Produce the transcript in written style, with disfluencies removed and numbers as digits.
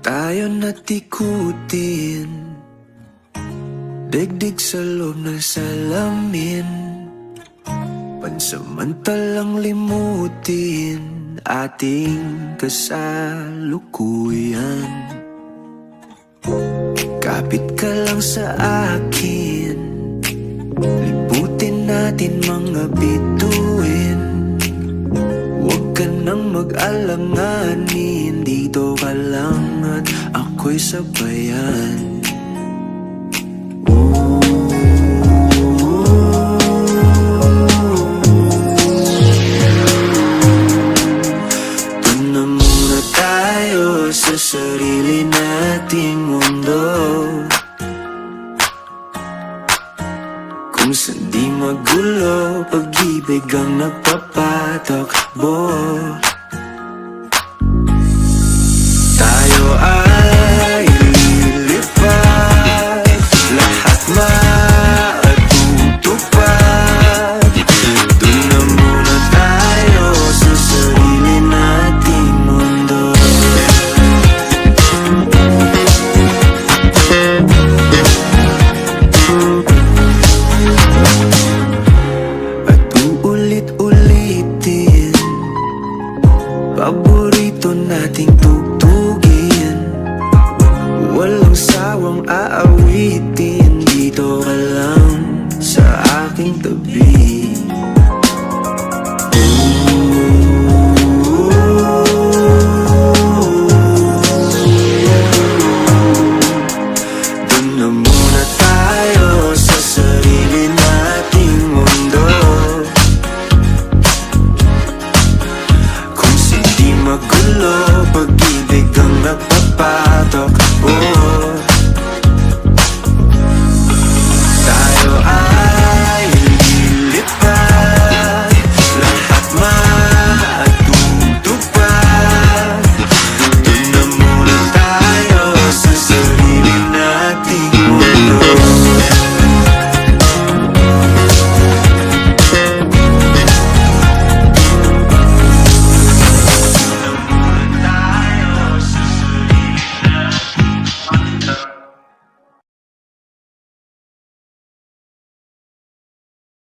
tayo natikutin, digdig sa loob ng salamin, pansamantalang limutin ating kasalukuyan. Kapit ka lang sa akin, liputin natin mga bituin. Huwag ka nang mag-alanganin, dito ka lang at ako'y sabayan. Doon na muna tayo sa sarili nating mundo, kung saan di magulo, pag-ibig ang nagpapatakbo. Tayo ay lilipat, lahat matutupad. Doon na muna tayo sa sarili nating mundo. At uulit-ulitin, paborito nating tugtugin, walang sawang aawitin, dito ka lang sa aking tabi.